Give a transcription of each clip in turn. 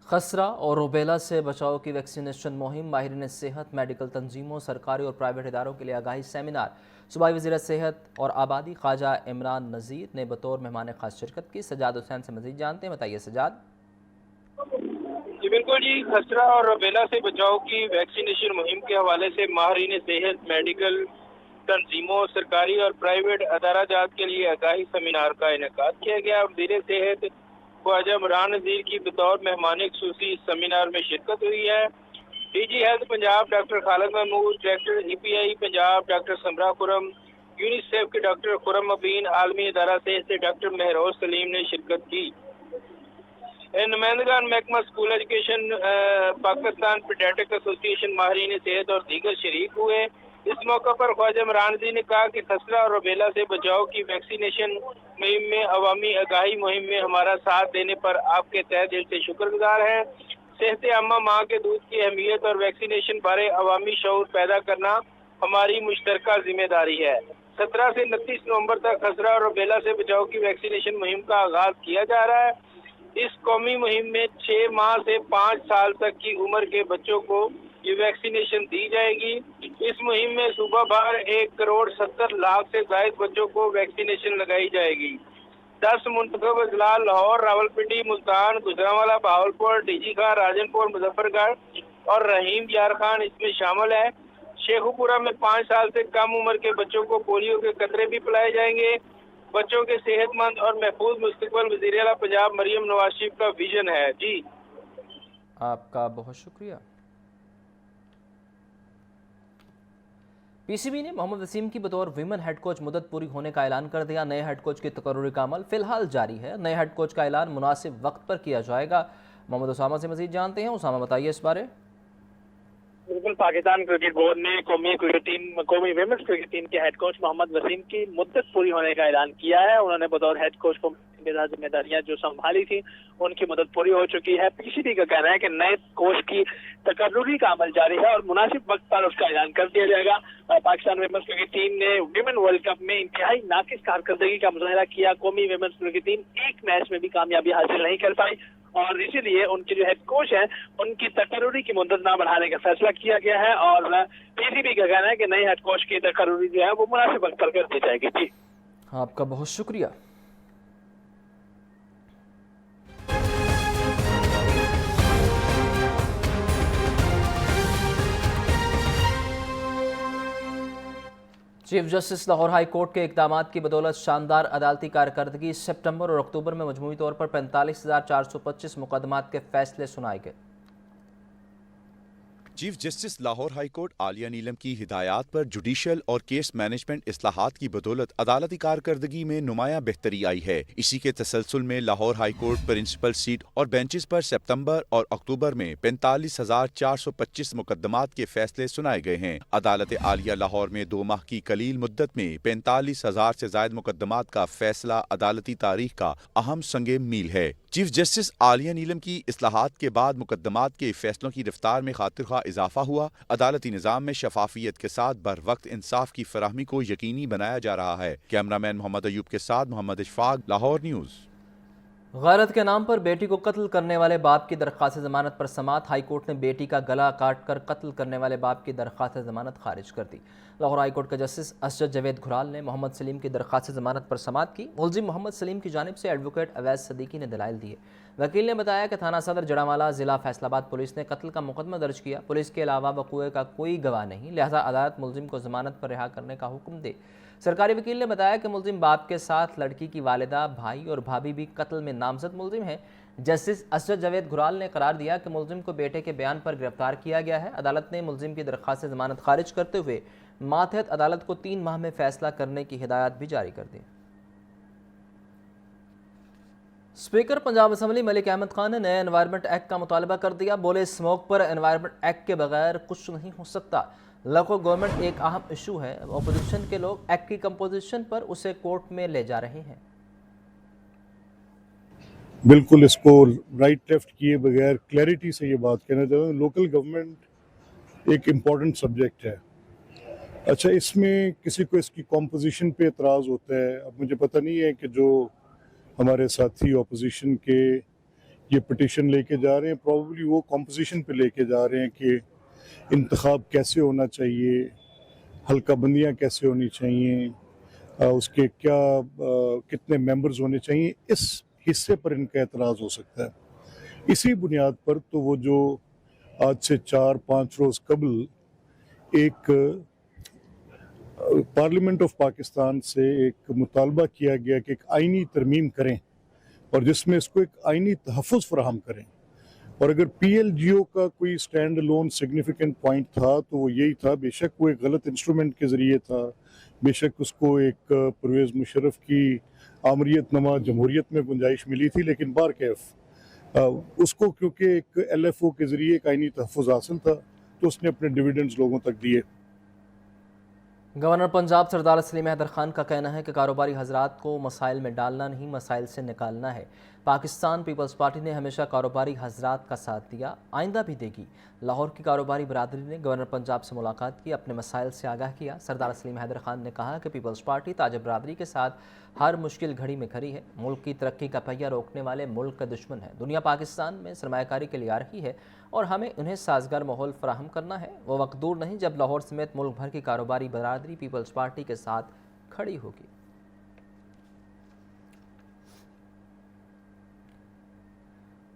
خسرہ اور روبیلا سے بچاؤ کی ویکسینیشن مہم، ماہرین صحت، میڈیکل تنظیموں، سرکاری اور پرائیویٹ اداروں کے لیے آگاہی سیمینار۔ صوبائی وزیر صحت اور آبادی خواجہ عمران نذیر نے بطور مہمان خاص شرکت کی۔ سجاد حسین سے مزید جانتے ہیں، بتائیے سجاد۔ جی بالکل جی، خسرہ اور روبیلا سے بچاؤ کی ویکسینیشن مہم کے حوالے سے ماہرین صحت، میڈیکل تنظیموں، سرکاری اور پرائیویٹ ادارہ جات کے لیے آگاہی سیمینار کا انعقاد کیا گیا۔ وزیر صحت خواجہ عمران نذیر کی بطور مہمان خصوصی اس سیمینار میں شرکت ہوئی ہے۔ D G health Punjab doctor Khalid Mahmood, director E P I Punjab doctor Samra Khurram, UNICEF کے ڈاکٹر خرم مبین، عالمی ادارہ صحت سے ڈاکٹر مہروز سلیم نے شرکت کی۔ نمائندگان محکمہ اسکول ایجوکیشن، پاکستان پیڈیاٹرک ایسوسی ایشن، ماہرین صحت اور دیگر شریک ہوئے۔ اس موقع پر خواجہ عمران جی نے کہا کہ خسرہ اور روبیلا سے بچاؤ کی ویکسینیشن مہم میں عوامی آگاہی مہم میں ہمارا ساتھ دینے پر آپ کے تہہ دل سے شکر گزار ہیں۔ صحت عامہ، ماں کے دودھ کی اہمیت اور ویکسینیشن بارے عوامی شعور پیدا کرنا ہماری مشترکہ ذمہ داری ہے۔ 17 سے 29 نومبر تک خسرہ اور روبیلا سے بچاؤ کی ویکسینیشن مہم کا آغاز کیا جا رہا ہے۔ اس قومی مہم میں 6 ماہ سے 5 سال تک کی عمر کے بچوں کو یہ ویکسینیشن دی جائے گی۔ اس مہم میں صوبہ بھر 1,70,00,000 سے زائد بچوں کو ویکسینیشن لگائی جائے گی۔ 10 منتخب اضلاع لاہور، راولپنڈی، ملتان، گجرانوالہ، بہاولپور، ڈی جی خان، راجن پور، مظفر گڑھ اور رحیم یار خان اس میں شامل ہے۔ شیخو پورہ میں 5 سال سے کم عمر کے بچوں کو پولیو کے قطرے بھی پلائے جائیں گے۔ بچوں کے صحت مند اور محفوظ مستقبل وزیر اعلیٰ پنجاب مریم نواز شریف کا ویژن ہے۔ جی آپ کا بہت شکریہ۔ پی سی بی نے محمد وسیم کی بطور ویمن ہیڈ کوچ مدت پوری ہونے کا اعلان کر دیا۔ نئے ہیڈ کوچ کی تقرری کا عمل فی الحال جاری ہے۔ نئے ہیڈ کوچ کا اعلان مناسب وقت پر کیا جائے گا۔ محمد اسامہ سے مزید جانتے ہیں۔ اسامہ بتائیے اس بارے۔ بالکل، پاکستان کرکٹ بورڈ نے قومی ویمنز کرکٹ ٹیم کے ہیڈ کوچ محمد وسیم کی مدت پوری ہونے کا اعلان کیا ہے۔ انہوں نے بطور ہیڈ کوچ کو ذمہ داریاں جو سنبھالی تھی ان کی مدت پوری ہو چکی ہے۔ پی سی بی کا کہنا ہے کہ نئے کوچ کی تقرری کا عمل جاری ہے اور مناسب وقت پر اس کا اعلان کر دیا جائے گا۔ پاکستان ویمنز کرکٹ ٹیم نے ویمن ورلڈ کپ میں انتہائی ناقص کارکردگی کا مظاہرہ کیا۔ قومی ویمنز کرکٹ ٹیم ایک میچ میں بھی کامیابی حاصل نہیں کر پائی اور اسی لیے ان کے جو ہیڈ کوچ ہیں ان کی تقرری کی مدت نہ بڑھانے کا فیصلہ کیا گیا ہے اور پی سی بی کا کہنا ہے کہ نئے ہیڈ کوچ کی تقرری جو ہے وہ مناسب وقت پر کر دی جائے گی۔ جی آپ کا بہت شکریہ۔ Chief justice Lahore high court کے اقدامات کی بدولت شاندار عدالتی کارکردگی، سپٹمبر اور اکتوبر میں مجموعی طور پر 45,425 مقدمات کے فیصلے سنائے گئے۔ Chief justice Lahore high court Aalia Neelum کی ہدایات پر جوڈیشل اور کیس مینجمنٹ اصلاحات کی بدولت عدالتی کارکردگی میں نمایاں بہتری آئی ہے۔ اسی کے تسلسل میں Lahore high court principal seat اور بینچز پر سپتمبر اور اکتوبر میں 45,425 مقدمات کے فیصلے سنائے گئے ہیں۔ عدالت عالیہ لاہور میں 2 ماہ کی قلیل مدت میں 45,000 سے زائد مقدمات کا فیصلہ عدالتی تاریخ کا اہم سنگ میل ہے۔ چیف جسٹس عالیہ نیلم کی اصلاحات کے بعد مقدمات کے فیصلوں کی رفتار میں خاطر خواہ اضافہ ہوا۔ عدالتی نظام میں شفافیت کے ساتھ بر وقت انصاف کی فراہمی کو یقینی بنایا جا رہا ہے۔ کیمرہ مین محمد ایوب کے ساتھ محمد اشفاق، لاہور نیوز۔ غیرت کے نام پر بیٹی کو قتل کرنے والے باپ کی درخواست ضمانت پر سماعت۔ ہائی کورٹ نے بیٹی کا گلا کاٹ کر قتل کرنے والے باپ کی درخواست ضمانت خارج کر دی۔ لاہور ہائی کورٹ کے جسٹس اسجد جاوید گھرال نے محمد سلیم کی درخواست ضمانت پر سماعت کی۔ ملزم محمد سلیم کی جانب سے ایڈوکیٹ اویس صدیقی نے دلائل دیے۔ وکیل نے بتایا کہ تھانہ صدر جڑانوالہ ضلع فیصل آباد پولیس نے قتل کا مقدمہ درج کیا۔ پولیس کے علاوہ وقوع کا کوئی گواہ نہیں، لہذا عدالت ملزم کو ضمانت پر رہا کرنے کا حکم دے۔ سرکاری وکیل نے بتایا کہ ملزم باپ کے ساتھ لڑکی کی والدہ، بھائی اور بھابھی بھی قتل میں نامزد ملزم ہیں۔ جسٹس اسجد جاوید گھرال نے قرار دیا کہ ملزم کو بیٹے کے بیان پر گرفتار کیا گیا ہے۔ عدالت نے ملزم کی درخواست ضمانت خارج کرتے ہوئے ماتحت عدالت کو 3 ماہ میں فیصلہ کرنے کی ہدایت بھی جاری کر دی۔ اسپیکر پنجاب اسمبلی ملک احمد خان نے نئے انوائرمنٹ ایکٹ کا مطالبہ کر دیا۔ بولے اسموک پر انوائرمنٹ ایکٹ کے بغیر کچھ نہیں ہو سکتا۔ لوکل گورنمنٹ ایک اہم ایشو ہے۔ اپوزیشن کے لوگ ایکٹ کی کمپوزیشن پر اسے کورٹ میں لے جا رہے ہیں۔ بالکل اس کو رائٹ لیفٹ کیے بغیر کلیئرٹی سے یہ بات کہنا چاہتا ہوں۔ لوکل گورنمنٹ ایک امپورٹنٹ سبجیکٹ ہے۔ اچھا، اس میں کسی کو اس کی کمپوزیشن پہ اعتراض ہوتا ہے۔ اب مجھے پتہ نہیں ہے کہ جو ہمارے ساتھی اپوزیشن کے ये पटिशन लेके जा रहे हैं, प्रॉब्ली वो कॉम्पोजिशन पे लेके जा रहे हैं कि इंतखाब कैसे होना चाहिए, हल्का बंदियाँ कैसे होनी चाहिए, उसके क्या कितने मेंबर्स होने चाहिए, इस हिस्से पर इनका एतराज़ हो सकता है। इसी बुनियाद पर तो वो जो आज से 4-5 रोज़ कबल एक पार्लियामेंट ऑफ पाकिस्तान से एक मुतालबा किया गया कि एक आइनी तरमीम करें और जिसमें इसको एक आइनी तहफ़्फ़ुज़ फराहम करें, और अगर PLGO का कोई स्टैंड अलोन सिग्निफिकेंट पॉइंट था तो वो यही था, बेशक वो एक गलत इंस्ट्रूमेंट के ज़रिए था, बेशक उसको एक परवेज़ मुशर्रफ की आमरीत नमा जमहूरियत में गुंजाइश मिली थी, लेकिन बारकैफ उसको क्योंकि एक LFO के ज़रिए एक आइनी तहफ़्फ़ुज़ हासिल था तो उसने अपने डिविडेंड्स लोगों तक दिए। गवर्नर पंजाब सरदार सलीम हैदर खान का कहना है कि कारोबारी हजरात को मसाइल में डालना नहीं, मसाइल से निकालना है। पाकिस्तान पीपल्स पार्टी ने हमेशा कारोबारी हजरात का साथ दिया, आइंदा भी देगी। लाहौर की कारोबारी बरादरी ने गवर्नर पंजाब से मुलाकात की, अपने मसाइल से आगाह किया। सरदार सलीम हैदर खान ने कहा कि पीपल्स पार्टी ताजिर बरादरी के साथ हर मुश्किल घड़ी में खड़ी है। मुल्क की तरक्की का पहिया रोकने वाले मुल्क का दुश्मन है। दुनिया पाकिस्तान में सरमायाकारी के लिए आ रही है और हमें उन्हें साजगार माहौल फराहम करना है। वो वक्त दूर नहीं जब लाहौर समेत मुल्क भर की कारोबारी बरादरी पीपल्स पार्टी के साथ खड़ी होगी।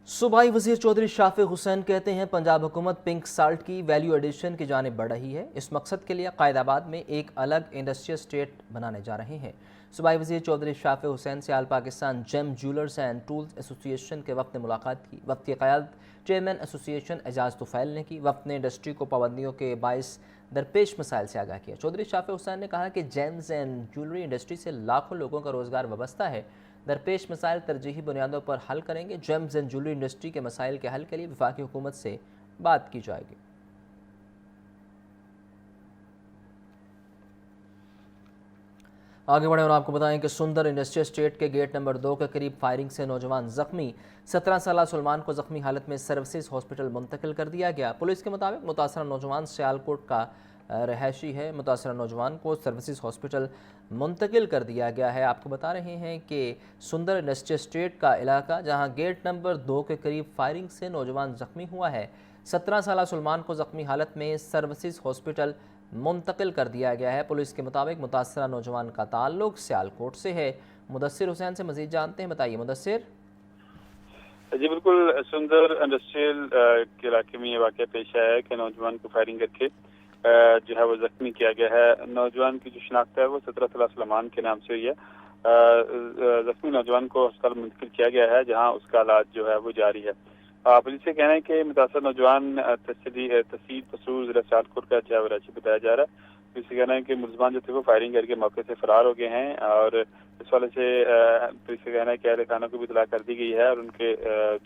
सूबाई वज़ीर चौधरी शाफिक हुसैन कहते हैं पंजाब हुकूमत पिंक साल्ट की वैल्यू एडिशन की जानिब बढ़ रही है। इस मकसद के लिए कायदाबाद में एक अलग इंडस्ट्रियल स्टेट बनाने जा रहे हैं। सूबाई वज़ीर चौधरी शाफिक हुसैन से all Pakistan gem jewellers and tools association के वक्त ने मुलाकात की। वक्त की क़यादत चेयरमैन एसोसिएशन एजाज तुफैल ने की। वक्त ने इंडस्ट्री को पाबंदियों के बाइस दरपेश मसाइल से आगाह किया। चौधरी शाफिक हुसैन ने कहा कि जेम्स एंड ज्वेलरी इंडस्ट्री से लाखों लोगों का रोज़गार वाबस्ता है। दरपेश मसाइल तरजीही बुनियादों पर हल करेंगे। जेम्स एंड ज्वेलरी इंडस्ट्री के मसाइल के हल के लिए वफाकी हुकूमत से बात की जाएगी। आगे बढ़े और आपको बताएं कि सुंदर इंडस्ट्रियल स्टेट के गेट नंबर 2 के करीब फायरिंग से नौजवान जख्मी। 17 साला सलमान को जख्मी हालत में सर्विसेज हॉस्पिटल मुंतकिल कर दिया गया। पुलिस के मुताबिक मुतासरा नौजवान सियालकोट का रहायशी है। मुतासरा नौजवान को सर्विसेज हॉस्पिटल मुंतकिल कर दिया गया है। आपको बता रहे हैं कि सुंदर इंडस्ट्रियल स्टेट का इलाका जहां गेट नंबर 2 के करीब फायरिंग से नौजवान जख्मी हुआ है। 17 साला सलमान को जख्मी हालत में सर्विसेज हॉस्पिटल मुंतकिल कर दिया गया है। पुलिस के मुताबिक मुतासरा नौजवान का ताल्लुक सियालकोट से है। मुदस्सिर हुसैन से मजीद जानते हैं, बताइए मुदस्सिर। जी बिल्कुल, सुंदर इंडस्ट्रियल के इलाके में ये वाक़या पेश आया है कि नौजवान को फायरिंग करके जो है वो जख्मी किया गया है। नौजवान की जो शनाख्त है वो 17 साला सलमान के नाम से हुई है। जख्मी नौजवान को अस्पताल मुंतकिल किया गया है जहाँ उसका इलाज जो है वो जारी है। पुलिस से कहना है कि मुतासर नौजवान तहसील पसूर जिला सियालकोट का जो रहायशी बताया जा रहा है। पुलिस से कहना है कि मुलजमान जो थे वो फायरिंग करके मौके से फरार हो गए हैं और इस वाले से पुलिस से कहना है कि अहले खाना को भी इतला कर दी गई है और उनके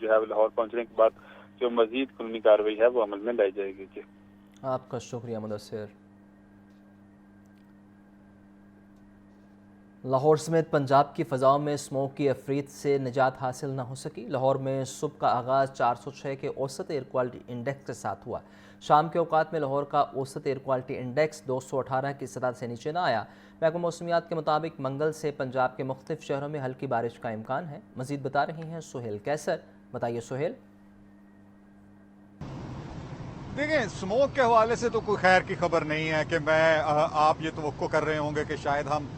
जो है लाहौर पहुंचने के बाद जो मजीद कानूनी कार्रवाई है वो अमल में लाई जाएगी। जी आपका शुक्रिया मुदस्सिर। लाहौर समेत पंजाब की फ़ज़ाओं में स्मोक की अफरीत से निजात हासिल न हो सकी। लाहौर में सुबह का आगाज़ 406 के औसत एयर क्वालिटी इंडेक्स के साथ हुआ। शाम के औकात में लाहौर का औसत एयर क्वालिटी इंडेक्स 218 की सतह से नीचे न आया। महकमा मौसमियात के मुताबिक मंगल से पंजाब के मुख्तलिफ शहरों में हल्की बारिश का इम्कान है। मज़ीद बता रही हैं सुहेल कैसर। बताइए सुहेल। देखिए, स्मोक के हवाले से तो कोई खैर की खबर नहीं है कि आप ये तवक्को कर रहे होंगे कि शायद हम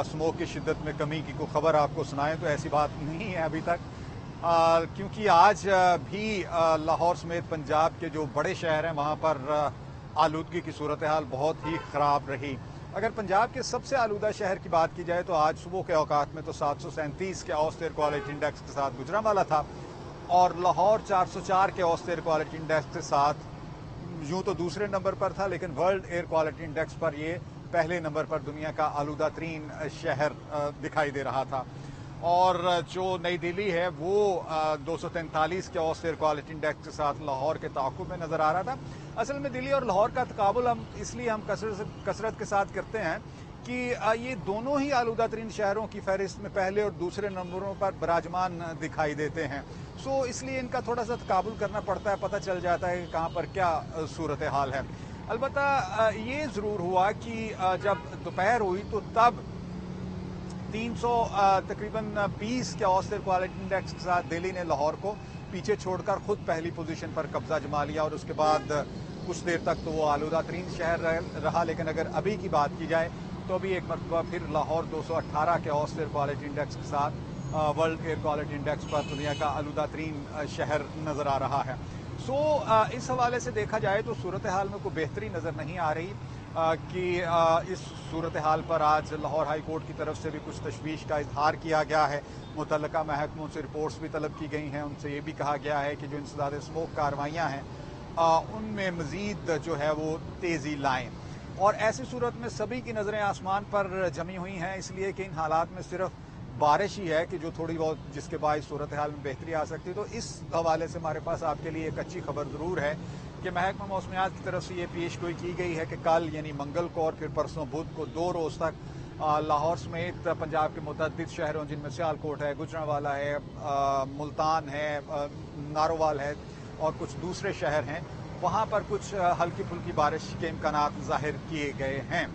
स्मोक की शिद्दत में कमी की कोई खबर आपको सुनाएं, तो ऐसी बात नहीं है अभी तक, क्योंकि आज भी लाहौर समेत पंजाब के जो बड़े शहर हैं वहाँ पर आलूदगी की सूरत हाल बहुत ही ख़राब रही। अगर पंजाब के सबसे आलूदा शहर की बात की जाए तो आज सुबह के औकात में तो 737 के औसत एयर क्वालिटी इंडेक्स के साथ गुजरांवाला था और लाहौर 404 के औसत एयर क्वालिटी इंडेक्स के साथ यूँ तो दूसरे नंबर पर था, लेकिन वर्ल्ड एयर क्वालिटी इंडेक्स पर ये पहले नंबर पर दुनिया का आलूदा तरीन शहर दिखाई दे रहा था। और जो नई दिल्ली है वो 243 के औसत एयर क्वालिटी इंडेक्स के साथ लाहौर के ताक़ुब में नज़र आ रहा था। असल में दिल्ली और लाहौर का तकाबुल हम कसरत के साथ करते हैं कि ये दोनों ही आलूदा तरीन शहरों की फहरिस्त में पहले और दूसरे नंबरों पर बराजमान दिखाई देते हैं। सो इसलिए इनका थोड़ा सा तकाबुल करना पड़ता है, पता चल जाता है कि कहाँ पर क्या सूरत हाल है। अलबत्ता ये ज़रूर हुआ कि जब दोपहर हुई तो तब 300 तकरीबन 20 के औसत एयर क्वालिटी इंडेक्स के साथ दिल्ली ने लाहौर को पीछे छोड़कर खुद पहली पोजीशन पर कब्जा जमा लिया और उसके बाद कुछ देर तक तो वो आलूदा तरीन शहर रहा। लेकिन अगर अभी की बात की जाए तो अभी एक मरतबा फिर लाहौर 218 के औसत एयर क्वालिटी इंडेक्स के साथ वर्ल्ड एयर क्वालिटी इंडेक्स पर दुनिया का आलूदा तरीन शहर नज़र आ रहा है। इस हवाले से देखा जाए तो सूरत हाल में कोई बेहतरी नज़र नहीं आ रही कि इस सूरत हाल पर आज लाहौर हाई कोर्ट की तरफ से भी कुछ तशवीश का इजहार किया गया है। मुतल्लका महकमों से रिपोर्ट्स भी तलब की गई हैं, उनसे ये भी कहा गया है कि जो इंसदाद स्मोक कार्रवाइयाँ हैं उनमें मज़ीद जो है वो तेज़ी लाएँ। और ऐसी सूरत में सभी की नज़रें आसमान पर जमी हुई हैं, इसलिए कि इन हालात में सिर्फ बारिश ही है कि जो थोड़ी बहुत जिसके बायस सूरत हाल में बेहतरी आ सकती है। तो इस हवाले से हमारे पास आपके लिए एक अच्छी खबर ज़रूर है कि महकमा मौसमियात की तरफ से ये पेश गोई की गई है कि कल यानी मंगल को और फिर परसों बुध को 2 रोज़ तक लाहौर समेत पंजाब के मुतअद्दिद शहरों जिनमें सियालकोट है, गुजरांवाला है, मुल्तान है, नारोवाल है और कुछ दूसरे शहर हैं, वहाँ पर कुछ हल्की फुल्की बारिश के इम्कानात ज़ाहिर किए गए हैं।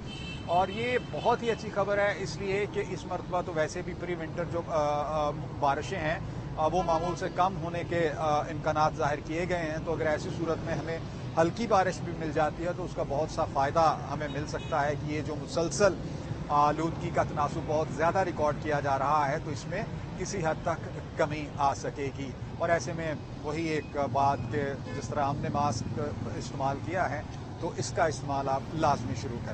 और ये बहुत ही अच्छी खबर है इसलिए कि इस मरतबा तो वैसे भी प्री विंटर जो बारिशें हैं वो मामूल से कम होने के इम्कानात ज़ाहिर किए गए हैं। तो अगर ऐसी सूरत में हमें हल्की बारिश भी मिल जाती है तो उसका बहुत सा फ़ायदा हमें मिल सकता है कि ये जो मुसलसल आलूदगी का तनासुब बहुत ज़्यादा रिकॉर्ड किया जा रहा है तो इसमें किसी हद तक कमी आ सकेगी। और ऐसे में वही एक बात कि जिस तरह हमने मास्क इस्तेमाल किया है तो इसका इस्तेमाल आप लाजमी शुरू करें।